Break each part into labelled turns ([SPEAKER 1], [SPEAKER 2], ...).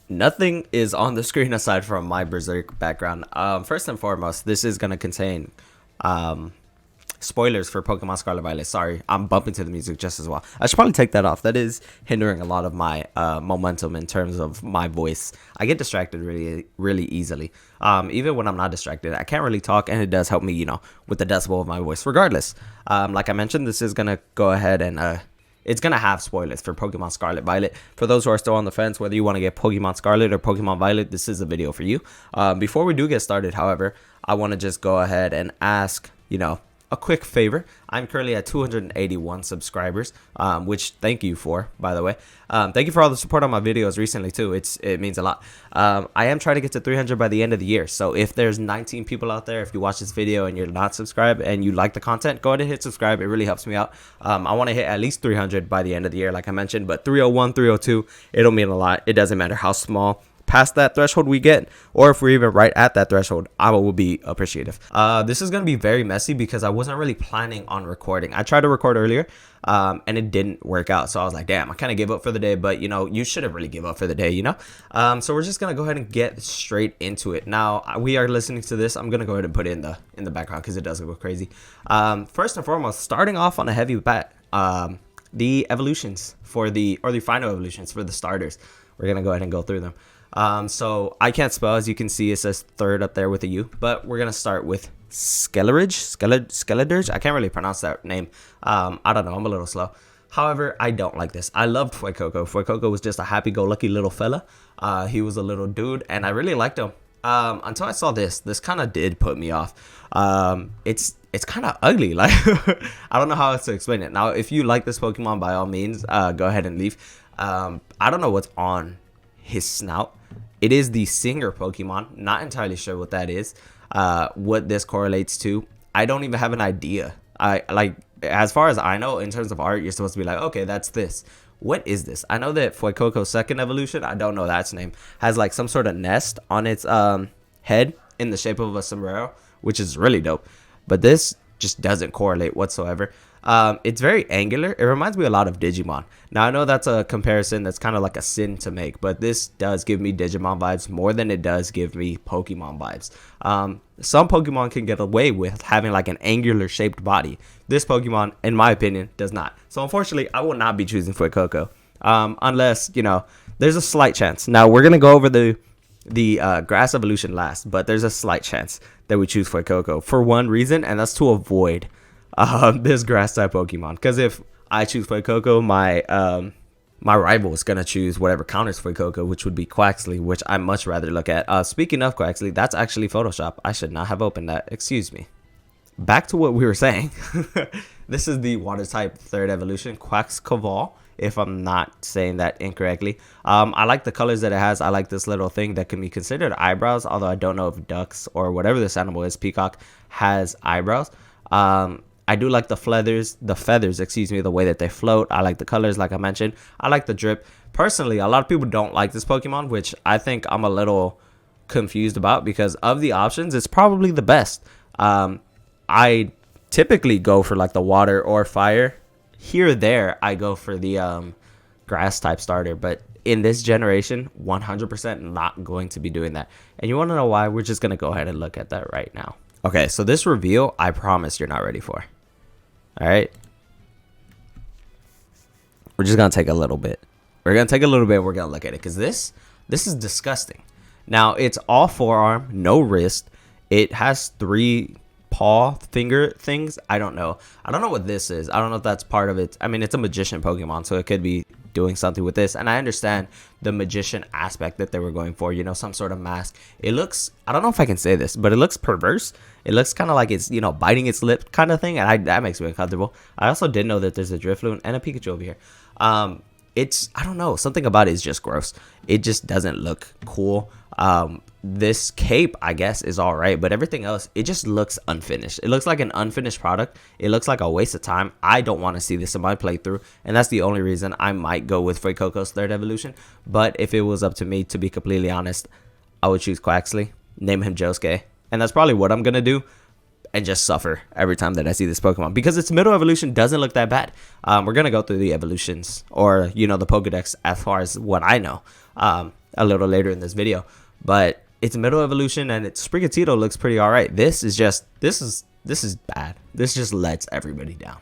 [SPEAKER 1] Nothing is on the screen aside from my Berserk background. First and foremost, this is going to contain um, spoilers for Pokemon Scarlet Violet. Sorry, I'm bumping to the music just as well. I should probably take that off. That is hindering a lot of my momentum in terms of my voice. I get distracted really easily. Even when I'm not distracted, I can't really talk, and it does help me, with the decibel of my voice. Regardless, like I mentioned, this is going to go ahead and it's going to have spoilers for Pokemon Scarlet Violet. For those who are still on the fence, whether you want to get Pokemon Scarlet or Pokemon Violet, this is a video for you. Before we do get started, however, I want to just go ahead and ask, a quick favor. I'm currently at 281 subscribers, which thank you for, by the way. Thank you for all the support on my videos recently too. It means a lot. I am trying to get to 300 by the end of the year. So if there's 19 people out there, if you watch this video and you're not subscribed and you like the content, go ahead and hit subscribe. It really helps me out. I want to hit at least 300 by the end of the year, like I mentioned, but 301, 302, it'll mean a lot. It doesn't matter how small past that threshold we get, or if we're even right at that threshold, I will be appreciative. This is going to be very messy because I wasn't really planning on recording. I tried to record earlier and it didn't work out, so I was like, damn, I kind of gave up for the day. But you shouldn't really give up for the day, so we're just gonna go ahead and get straight into it. Now we are listening to this. I'm gonna go ahead and put it in the background because it does go crazy. First and foremost, starting off on a heavy bat, the evolutions or the final evolutions for the starters, we're gonna go ahead and go through them. So I can't spell, as you can see, it says third up there with a U, but we're going to start with Skeledirge. I can't really pronounce that name. I don't know. I'm a little slow. However, I don't like this. I loved Fuecoco. Fuecoco was just a happy-go-lucky little fella. He was a little dude, and I really liked him. Until I saw this kind of did put me off. It's kind of ugly. Like, I don't know how else to explain it. Now, if you like this Pokemon, by all means, go ahead and leave. I don't know what's on his snout. It is the singer Pokemon. Not entirely sure what that is. What this correlates to, I don't even have an idea. As far as I know, in terms of art, you're supposed to be like, okay, that's this. What is this? I know that Fuecoco's second evolution, I don't know that's name, has like some sort of nest on its head in the shape of a sombrero, which is really dope. But this just doesn't correlate whatsoever. It's very angular. It reminds me a lot of Digimon. Now, I know that's a comparison that's kind of like a sin to make, but this does give me Digimon vibes more than it does give me Pokemon vibes. Some Pokemon can get away with having like an angular shaped body. This Pokemon, in my opinion, does not. So unfortunately, I will not be choosing Fuecoco, unless, there's a slight chance. Now, we're going to go over the grass evolution last, but there's a slight chance that we choose Fuecoco for one reason, and that's to avoid this grass type Pokemon. Because if I choose Fuecoco, my rival is gonna choose whatever counters Fuecoco, which would be Quaxley, which I much rather look at. Speaking of Quaxley, that's actually Photoshop. I should not have opened that. Excuse me. Back to what we were saying. This is the water type third evolution, Quaxcoval, if I'm not saying that incorrectly. I like the colors that it has. I like this little thing that can be considered eyebrows, although I don't know if ducks or whatever this animal is, peacock, has eyebrows. I do like the feathers, the way that they float. I like the colors, like I mentioned. I like the drip. Personally, a lot of people don't like this Pokemon, which I think I'm a little confused about because of the options, it's probably the best. I typically go for like the water or fire. Here or there, I go for the grass type starter, but in this generation, 100% not going to be doing that. And you want to know why? We're just going to go ahead and look at that right now. Okay, so this reveal, I promise you're not ready for. All right. We're just going to take a little bit. We're going to look at it because this is disgusting. Now, it's all forearm, no wrist. It has 3 paw finger things. I don't know what this is. I don't know if that's part of it. I mean, it's a magician Pokemon, so it could be doing something with this, and I understand the magician aspect that they were going for, some sort of mask. It looks, I don't know if I can say this, but it looks perverse. It looks kind of like it's biting its lip kind of thing, and that makes me uncomfortable. I also did know that there's a Drifloon and a Pikachu over here. It's, I don't know, something about it is just gross. It just doesn't look cool. This cape, I guess, is all right, but everything else, it just looks unfinished. It looks like an unfinished product. It looks like a waste of time. I don't want to see this in my playthrough, and that's the only reason I might go with Fuecoco's third evolution. But if it was up to me, to be completely honest, I would choose Quaxley, name him Josuke, and that's probably what I'm gonna do, and just suffer every time that I see this Pokemon because its middle evolution doesn't look that bad. We're gonna go through the evolutions, or the Pokedex as far as what I know. a little later in this video. But its middle evolution and its Sprigatito looks pretty alright. This is bad. This just lets everybody down.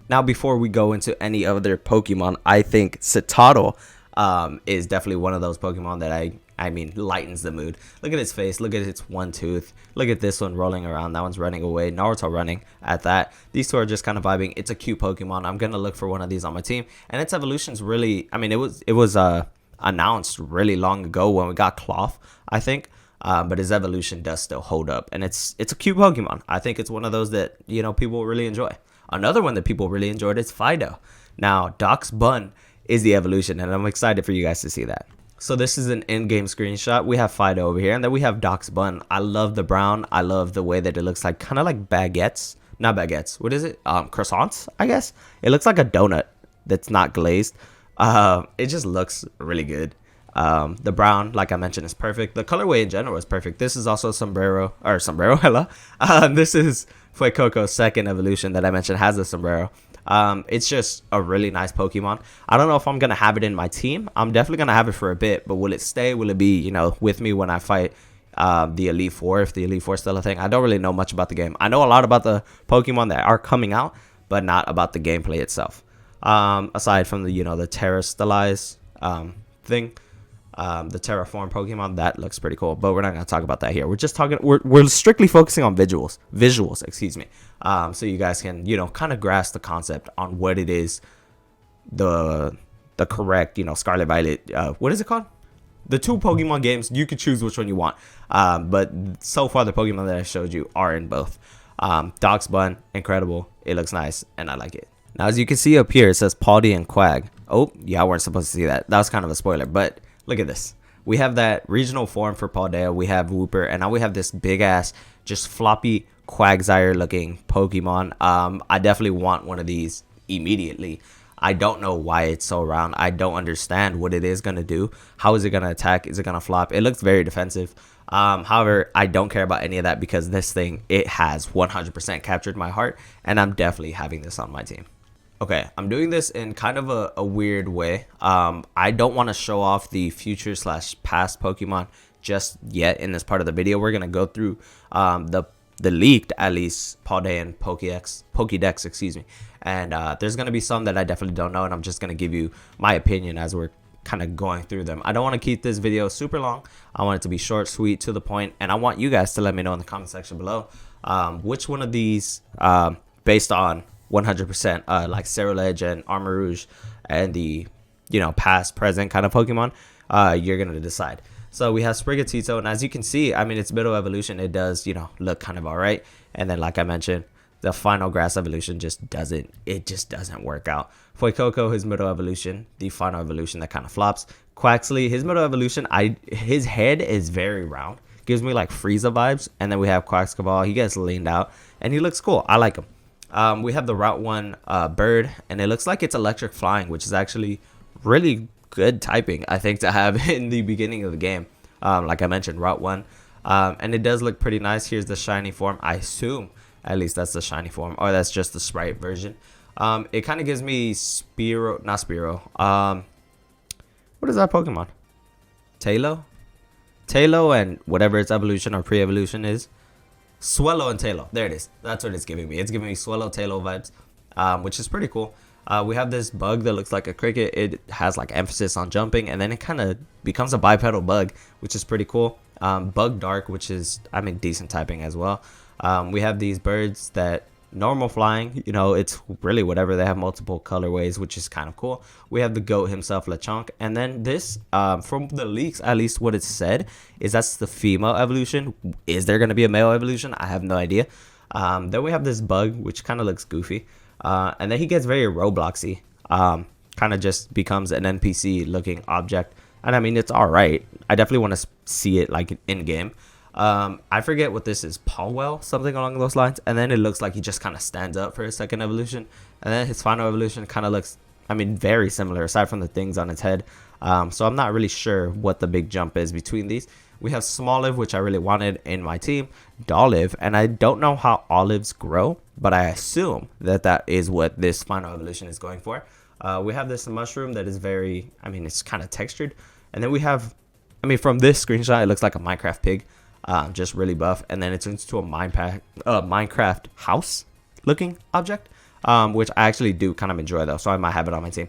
[SPEAKER 1] Now, before we go into any other Pokemon, I think Citadel is definitely one of those Pokemon that I mean lightens the mood. Look at its face. Look at its one tooth. Look at this one rolling around. That one's running away. Naruto running at that. These two are just kind of vibing. It's a cute Pokemon. I'm gonna look for one of these on my team. And its evolution's really, I mean, it was announced really long ago when we got Cloth, I think. But his evolution does still hold up, and it's a cute Pokemon. I think it's one of those that, you know, people really enjoy. Another one that people really enjoyed is Fido. Now, Doc's Bun is the evolution, and I'm excited for you guys to see that. So this is an in-game screenshot. We have Fido over here, and then we have Doc's Bun. I love the brown. I love the way that it looks like, kind of like baguettes. Not baguettes. What is it? Croissants, I guess. It looks like a donut that's not glazed. It just looks really good. The brown, like I mentioned, is perfect. The colorway in general is perfect. This is also sombrero, hello. This is Fuecoco's second evolution that I mentioned, has a sombrero. It's just a really nice Pokemon. I don't know if I'm going to have it in my team. I'm definitely going to have it for a bit, but will it stay? Will it be, you know, with me when I fight the Elite Four, if the Elite Four is still a thing? I don't really know much about the game. I know a lot about the Pokemon that are coming out, but not about the gameplay itself. Aside from the, you know, the Terra Stylize thing. The Terraform Pokemon, that looks pretty cool, but we're not going to talk about that here. We're just talking, we're strictly focusing on visuals, excuse me. So you guys can, you know, kind of grasp the concept on what it is, the correct, you know, Scarlet Violet, what is it called? The two Pokemon games, you could choose which one you want. But so far the Pokemon that I showed you are in both. Doc's Bun, incredible. It looks nice, and I like it. Now, as you can see up here, it says Paldy and Quag. Oh, yeah, I weren't supposed to see that. That was kind of a spoiler, but look at this. We have that regional form for Paldea. We have Wooper, and now we have this big ass, just floppy Quagsire looking Pokemon. I definitely want one of these immediately. I don't know why it's so round. I don't understand what it is going to do. How is it going to attack? Is it going to flop? It looks very defensive. However, I don't care about any of that because this thing, it has 100% captured my heart, and I'm definitely having this on my team. Okay, I'm doing this in kind of a weird way. I don't want to show off the future / past Pokemon just yet in this part of the video. We're going to go through the leaked, at least, Paldean Pokedex, excuse me. And there's going to be some that I definitely don't know, and I'm just going to give you my opinion as we're kind of going through them. I don't want to keep this video super long. I want it to be short, sweet, to the point, and I want you guys to let me know in the comment section below which one of these, based on 100% like Ceruledge and Armarouge and the, you know, past, present kind of Pokemon, you're going to decide. So we have Sprigatito, and as you can see, I mean, its middle evolution, it does, you know, look kind of all right. And then, like I mentioned, the final grass evolution just doesn't work out. Fuecoco, his middle evolution, the final evolution that kind of flops. Quaxley, his middle evolution, his head is very round, gives me like Frieza vibes. And then we have Quaxcaval, he gets leaned out, and he looks cool. I like him. We have the Route 1 bird, and it looks like it's electric flying, which is actually really good typing, I think, to have in the beginning of the game. Like I mentioned, Route 1. And it does look pretty nice. Here's the shiny form. I assume, at least that's the shiny form, or that's just the sprite version. It kind of gives me Spearow, not Spearow. What is that Pokemon? Tailo? Tailo and whatever its evolution or pre-evolution is. Swellow and Tailo. There it is. That's what it's giving me. It's giving me Swellow, Tailo vibes, which is pretty cool. We have this bug that looks like a cricket. It has like emphasis on jumping, and then it kind of becomes a bipedal bug, which is pretty cool. Bug Dark, which is, I mean, decent typing as well. We have these birds that normal flying, you know, it's really whatever. They have multiple colorways, which is kind of cool. We have the goat himself, Lechonk, and then this, from the leaks, at least what it said is that's the female evolution. Is there going to be a male evolution? I have no idea. Then we have this bug, which kind of looks goofy, and then he gets very Robloxy, kind of just becomes an NPC looking object, and I mean, it's all right. I definitely want to see it like in game. I forget what this is, Palwell, something along those lines. And then it looks like he just kind of stands up for his second evolution. And then his final evolution kind of looks, I mean, very similar aside from the things on its head. So I'm not really sure what the big jump is between these. We have Smoliv, which I really wanted in my team, Dolive, and I don't know how olives grow, but I assume that that is what this final evolution is going for. We have this mushroom that is very, I mean, it's kind of textured. And then we have, I mean, from this screenshot, it looks like a Minecraft pig, just really buff. And then it turns into a Minecraft house looking object, which I actually do kind of enjoy though. So I might have it on my team.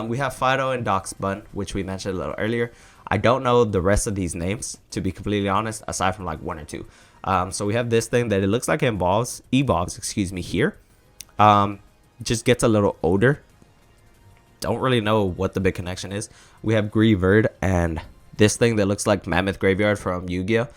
[SPEAKER 1] We have Fido and Doc's Bun, which we mentioned a little earlier. I don't know the rest of these names, to be completely honest, aside from like one or two. So we have this thing that it looks like it evolves, here. Just gets a little older. Don't really know what the big connection is. We have Greavard and this thing that looks like Mammoth Graveyard from Yu-Gi-Oh!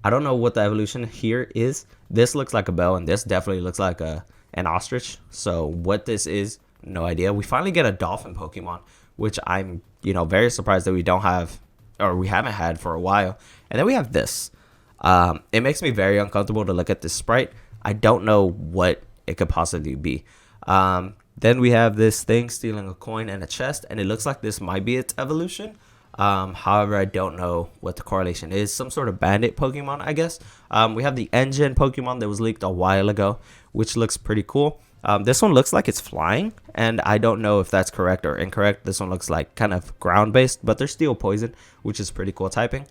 [SPEAKER 1] I don't know what the evolution here is. This looks like a bell, and this definitely looks like an ostrich. So what this is, no idea. We finally get a dolphin Pokemon, which I'm, very surprised that we don't have, or we haven't had for a while. And then we have this. It makes me very uncomfortable to look at this sprite. I don't know what it could possibly be. Then we have this thing stealing a coin and a chest, and it looks like this might be its evolution. However, I don't know what the correlation is. Some sort of bandit Pokemon, I guess. We have the engine Pokemon that was leaked a while ago, which looks pretty cool. This one looks like it's flying, and I don't know if that's correct or incorrect. This one looks like kind of ground-based, but they're steel poison, which is pretty cool typing.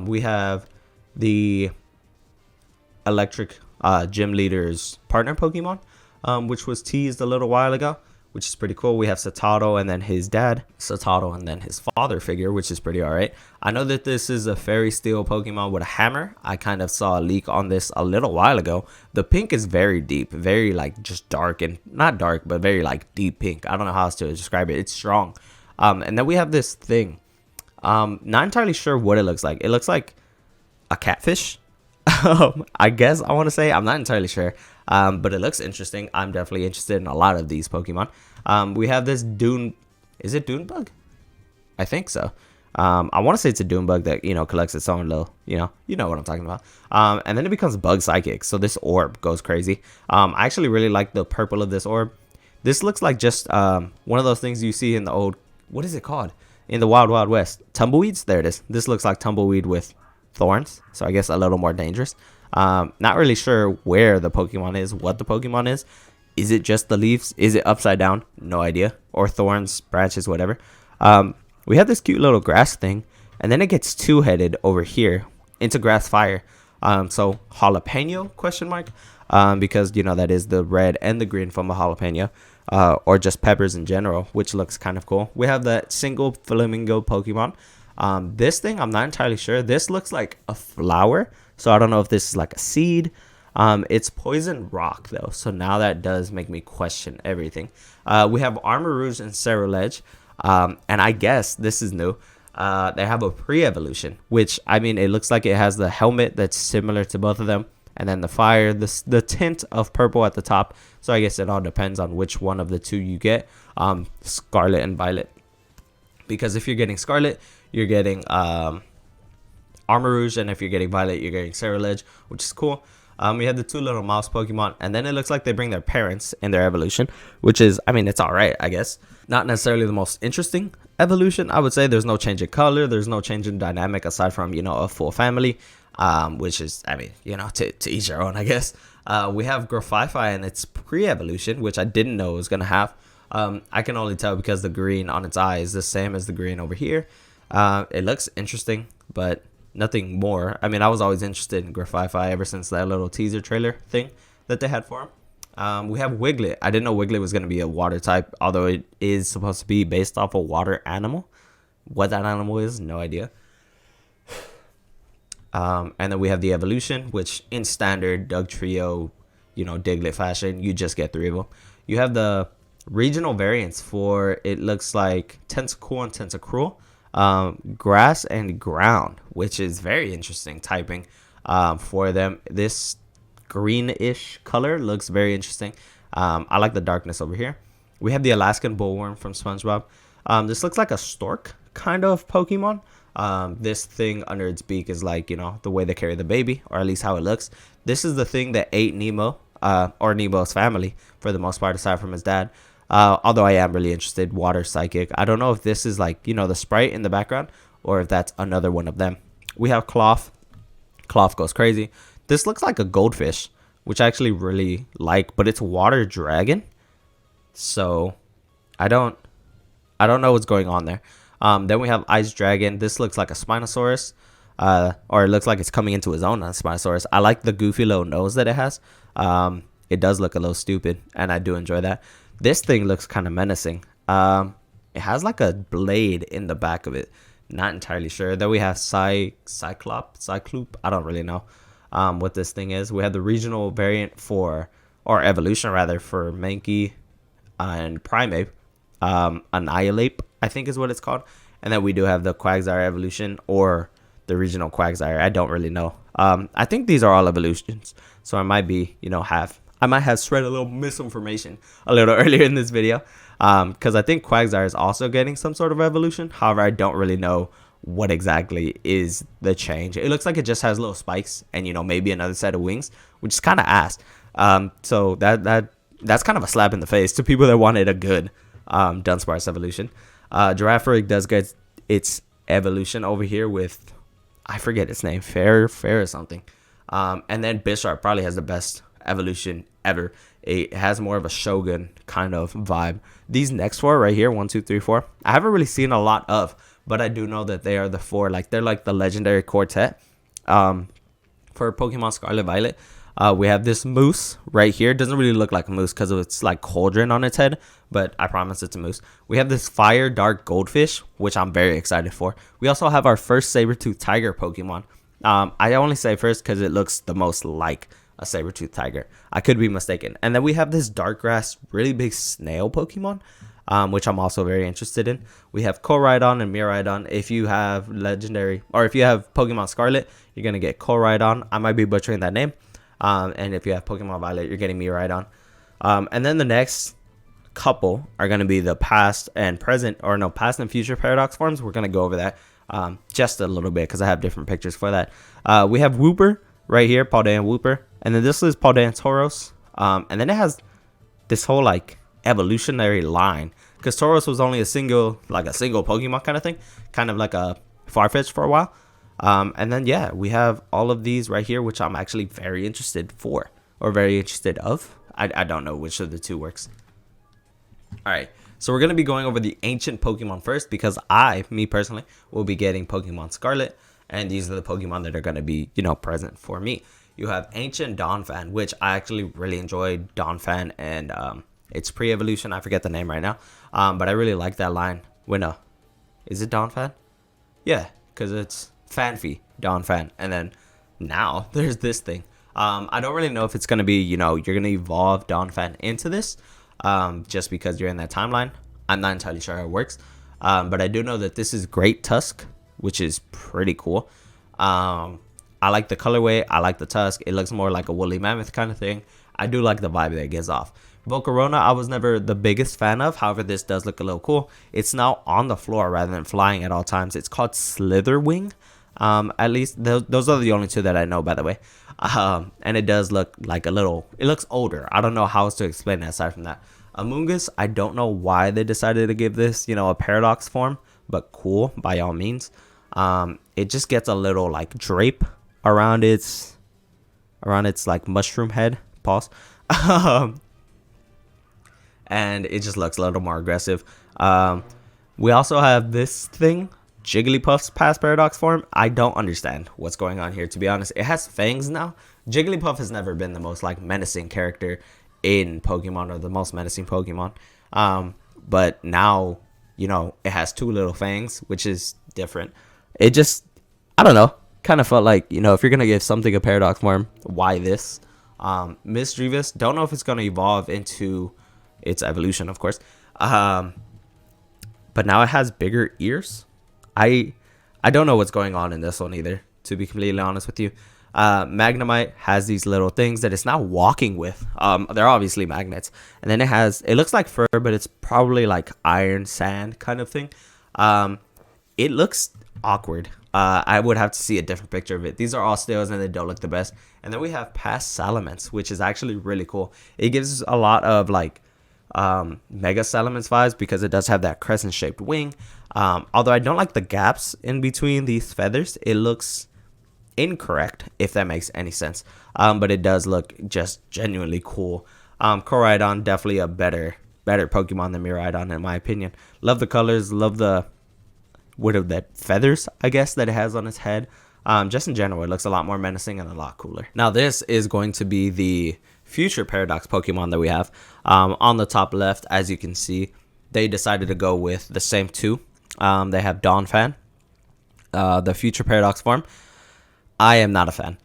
[SPEAKER 1] We have the electric gym leader's partner Pokemon, which was teased a little while ago, which is pretty cool. We have Satato and then his dad, Satato and then his father figure, which is pretty alright. I know that this is a fairy steel Pokemon with a hammer. I kind of saw a leak on this a little while ago. The pink is very deep, very like just dark, and not dark, but very like deep pink. I don't know how else to describe it. It's strong. And then we have this thing. Not entirely sure what it looks like. It looks like a catfish. I guess I want to say. I'm not entirely sure. But it looks interesting. I'm definitely interested in a lot of these Pokemon. We have this Dune. Is it Dune Bug? I think so. I want to say it's a Dune Bug that, collects its own little, you know what I'm talking about. And then it becomes Bug Psychic. So this orb goes crazy. I actually really like the purple of this orb. This looks like just one of those things you see in the old, what is it called? In the Wild Wild West. Tumbleweeds? There it is. This looks like tumbleweed with thorns. So I guess a little more dangerous. Not really sure where the Pokemon is, what the Pokemon is. Is it just the leaves? Is it upside down? No idea. Or thorns, branches, whatever. We have this cute little grass thing, and then it gets two-headed over here into grass fire. So jalapeno question mark, because that is the red and the green from a jalapeno, or just peppers in general, which looks kind of cool. We have that single flamingo Pokemon. This thing, I'm not entirely sure. This looks like a flower. So I don't know if this is like a seed. It's poison rock though. So now that does make me question everything. We have Armor Rouge and Cerulege. And I guess this is new. They have a pre-evolution, which, I mean, it looks like it has the helmet that's similar to both of them. And then the fire, the tint of purple at the top. So I guess it all depends on which one of the two you get. Scarlet and Violet. Because if you're getting Scarlet, you're getting Armor Rouge, and if you're getting Violet, you're getting Cerulege, which is cool. We have the two little mouse Pokemon, and then it looks like they bring their parents in their evolution, which is, I mean, it's alright, I guess. Not necessarily the most interesting evolution, I would say. There's no change in color, there's no change in dynamic aside from, a full family, which is, I mean, to each their own, I guess. We have Grafify and its pre-evolution, which I didn't know it was going to have. I can only tell because the green on its eye is the same as the green over here. It looks interesting, but nothing more. I mean, I was always interested in Grafify ever since that little teaser trailer thing that they had for him. We have Wiglet. I didn't know Wiglet was going to be a water type, although it is supposed to be based off a water animal. What that animal is, no idea. And then we have the evolution, which in standard Doug Trio, Diglett fashion, you just get 3 of them. You have the regional variants for, it looks like Tentacool and Tentacruel. Grass and ground, which is very interesting typing for them. This greenish color looks very interesting. I like the darkness over here. We have the Alaskan bullworm from SpongeBob. This looks like a stork kind of Pokemon. This thing under its beak is like, the way they carry the baby, or at least how it looks. This is the thing that ate Nemo, or Nemo's family for the most part, aside from his dad. Although I am really interested, water psychic. I don't know if this is like, the sprite in the background, or if that's another one of them. We have Cloth. Cloth goes crazy. This looks like a goldfish, which I actually really like, but it's water dragon. So I don't know what's going on there. Then we have Ice Dragon. This looks like a Spinosaurus, or it looks like it's coming into his own on Spinosaurus. I like the goofy little nose that it has. It does look a little stupid, and I do enjoy that. This thing looks kind of menacing. It has like a blade in the back of it. Not entirely sure. Then we have Cyclope. I don't really know what this thing is. We have the regional variant for, or evolution rather, for Mankey and Primeape. Annihilate, I think is what it's called. And then we do have the Quagsire evolution, or the regional Quagsire. I don't really know. I think these are all evolutions. So I might be, I might have spread a little misinformation a little earlier in this video. Because I think Quagsire is also getting some sort of evolution. However, I don't really know what exactly is the change. It looks like it just has little spikes and, maybe another set of wings, which is kind of ass. So that's kind of a slap in the face to people that wanted a good Dunsparce evolution. Girafarig does get its evolution over here with, I forget its name, Fair or something. And then Bisharp probably has the best evolution ever. It has more of a Shogun kind of vibe. These next four right here, 1, 2, 3, 4, I haven't really seen a lot of, but I do know that they are the four. Like, they're like the legendary quartet for Pokemon Scarlet Violet. We have this moose right here. It doesn't really look like a moose because it's like cauldron on its head, but I promise it's a moose. We have this fire dark goldfish, which I'm very excited for. We also have our first saber-tooth tiger Pokemon. I only say first because it looks the most like a saber-tooth tiger. I could be mistaken. And then we have this dark grass, really big snail Pokemon, which I'm also very interested in. We have Koraidon and Miraidon. If you have legendary, or if you have Pokemon Scarlet, you're going to get Koraidon. I might be butchering that name. And if you have Pokemon Violet, you're getting Miraidon. And then the next couple are going to be the past and future Paradox forms. We're going to go over that just a little bit because I have different pictures for that. We have Wooper right here, Paldean Wooper. And then this is Paldean Tauros. And then it has this whole like evolutionary line, because Tauros was only a single Pokemon kind of thing, kind of like a Farfetch for a while. And then yeah, we have all of these right here, which I'm actually very interested for, or very interested of. I don't know which of the two works. All right, so we're gonna be going over the ancient Pokemon first, because me personally, will be getting Pokemon Scarlet, and these are the Pokemon that are gonna be present for me. You have Ancient Donphan, which I actually really enjoyed Donphan and its pre-evolution. I forget the name right now, but I really like that line. Is it Donphan? Yeah, because it's Fanfi, Donphan, and then now there's this thing. I don't really know if it's gonna be, you're gonna evolve Donphan into this, just because you're in that timeline. I'm not entirely sure how it works, but I do know that this is Great Tusk, which is pretty cool. I like the colorway. I like the tusk. It looks more like a woolly mammoth kind of thing. I do like the vibe that it gives off. Volcarona, I was never the biggest fan of. However, this does look a little cool. It's now on the floor rather than flying at all times. It's called Slitherwing. At least those are the only two that I know, by the way. And it does look like it looks older. I don't know how else to explain it aside from that. Amoonguss, I don't know why they decided to give this, a paradox form, but cool by all means. It just gets a little like drape around its like mushroom head, pause. And it just looks a little more aggressive. We also have this thing, Jigglypuff's past paradox form. I don't understand what's going on here, to be honest. It has fangs now. Jigglypuff has never been the most like menacing character in Pokemon, or the most menacing Pokemon. But now, it has two little fangs, which is different. It just, I don't know, kind of felt like, if you're going to give something a paradox form, why this? Misdreavus, don't know if it's going to evolve into its evolution, of course. But now it has bigger ears. I don't know what's going on in this one either, to be completely honest with you. Magnemite has these little things that it's now walking with. They're obviously magnets. And then it looks like fur, but it's probably like iron sand kind of thing. It looks awkward. I would have to see a different picture of it. These are all stills and they don't look the best. And then we have past Salamence, which is actually really cool. It gives a lot of like Mega Salamence vibes, because it does have that crescent shaped wing. Although I don't like the gaps in between these feathers. It looks incorrect, if that makes any sense. But it does look just genuinely cool. Koraidon, definitely a better Pokemon than Miraidon in my opinion. Love the colors, love the what are that, feathers, I guess, that it has on its head. Just in general, it looks a lot more menacing and a lot cooler. Now, this is going to be the future Paradox Pokemon that we have. On the top left, as you can see, they decided to go with the same two. They have Donphan, the future Paradox form. I am not a fan.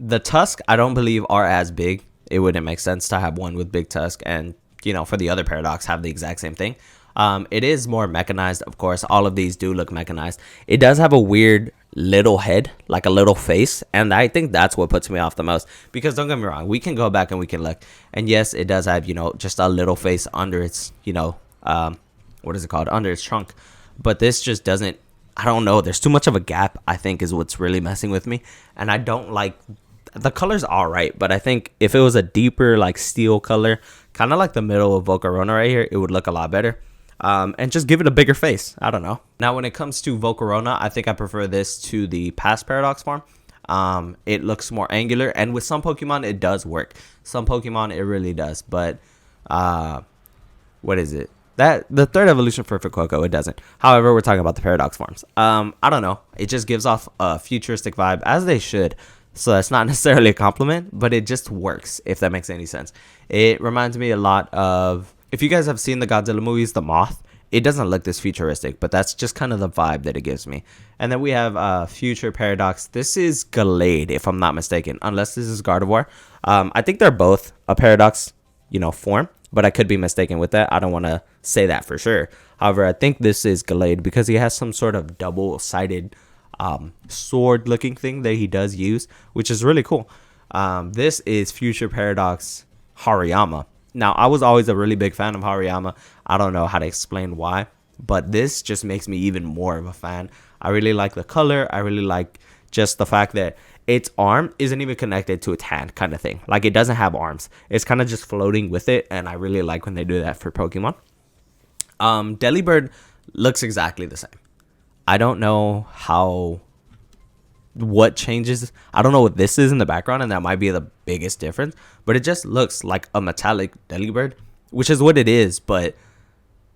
[SPEAKER 1] The Tusk, I don't believe, are as big. It wouldn't make sense to have one with big Tusk and, you know, for the other Paradox, have the exact same thing. It is more mechanized, of course. All of these do look mechanized. It does have a weird little head, like a little face, and I think that's what puts me off the most. Because don't get me wrong, we can go back and we can look, and yes, it does have, you know, just a little face under its, you know, what is it called, under its trunk. But this just doesn't, I don't know, there's too much of a gap, I think, is what's really messing with me. And I don't like, the color's all right, but I think if it was a deeper, like, steel color, kind of like the middle of Volcarona right here, it would look a lot better. And just give it a bigger face. I don't know. Now, when it comes to Volcarona, I think I prefer this to the past Paradox form. It looks more angular, and with some Pokemon, it does work. Some Pokemon, it really does. But, what is it? That the third evolution for Fuecoco, it doesn't. However, we're talking about the Paradox forms. I don't know. It just gives off a futuristic vibe, as they should. So that's not necessarily a compliment, but it just works, if that makes any sense. It reminds me a lot of, if you guys have seen the Godzilla movies, the Moth, it doesn't look this futuristic, but that's just kind of the vibe that it gives me. And then we have Future Paradox. This is Gallade, if I'm not mistaken, unless this is Gardevoir. I think they're both a Paradox, you know, form, but I could be mistaken with that. I don't want to say that for sure. However, I think this is Gallade because he has some sort of double-sided sword-looking thing that he does use, which is really cool. This is Future Paradox Hariyama. Now, I was always a really big fan of Hariyama. I don't know how to explain why, but this just makes me even more of a fan. I really like the color. I really like just the fact that its arm isn't even connected to its hand, kind of thing. Like, it doesn't have arms. It's kind of just floating with it, and I really like when they do that for Pokemon. Delibird looks exactly the same. I don't know what changes. I don't know what this is in the background, and that might be the biggest difference, but it just looks like a metallic Delibird, which is what it is, but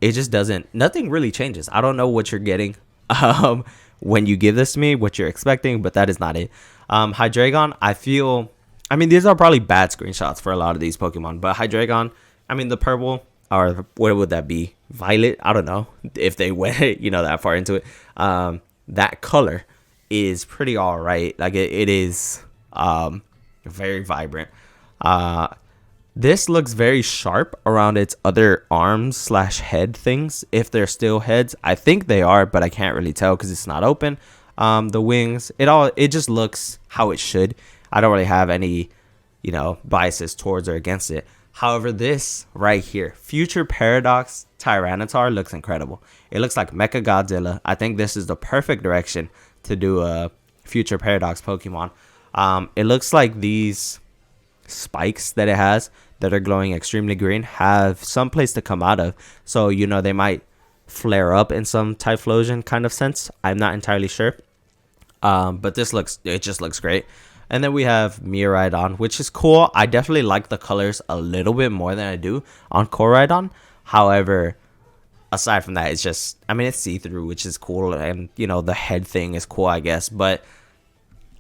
[SPEAKER 1] it just doesn't, nothing really changes. I don't know what you're getting when you give this to me, what you're expecting, but that is not it. Hydreigon, I mean, these are probably bad screenshots for a lot of these Pokemon, but Hydreigon, I mean, the purple, or what would that be, violet, I don't know if they went, you know, that far into it. That color is pretty all right. Like, it is very vibrant. This looks very sharp around its other arms slash head things, if they're still heads. I think they are, but I can't really tell because it's not open. The wings, it just looks how it should. I don't really have any, you know, biases towards or against it. However, this right here, Future Paradox Tyranitar, looks incredible. It looks like Mecha Godzilla. I think this is the perfect direction to do a Future Paradox Pokemon. It looks like these spikes that it has that are glowing extremely green have some place to come out of. So, you know, they might flare up in some Typhlosion kind of sense. I'm not entirely sure. But it just looks great. And then we have Miraidon, which is cool. I definitely like the colors a little bit more than I do on Koraidon. However, aside from that, it's just, I mean, it's see-through, which is cool. And, you know, the head thing is cool, I guess. But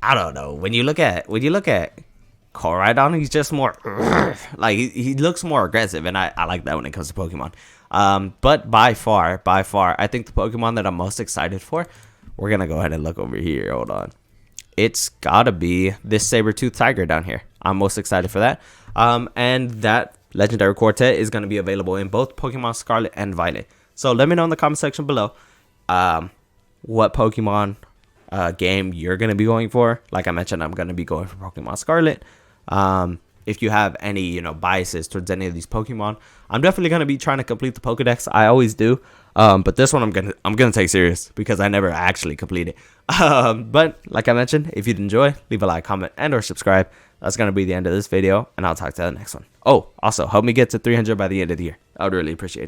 [SPEAKER 1] I don't know. When you look at Koraidon, he's just more, like, he looks more aggressive. And I like that when it comes to Pokemon. But by far, I think the Pokemon that I'm most excited for, we're going to go ahead and look over here. Hold on. It's gotta be this saber-tooth tiger down here. I'm most excited for that. And that legendary quartet is going to be available in both Pokemon Scarlet and Violet. So let me know in the comment section below what Pokemon game you're going to be going for. Like I mentioned, I'm going to be going for Pokemon Scarlet. If you have any, you know, biases towards any of these Pokemon, I'm definitely going to be trying to complete the Pokedex. I always do. But this one I'm gonna take serious because I never actually complete it. But like I mentioned, if you'd enjoy, leave a like, comment, and or subscribe. That's gonna be the end of this video, and I'll talk to you in the next one. Oh, also help me get to 300 by the end of the year. I would really appreciate it.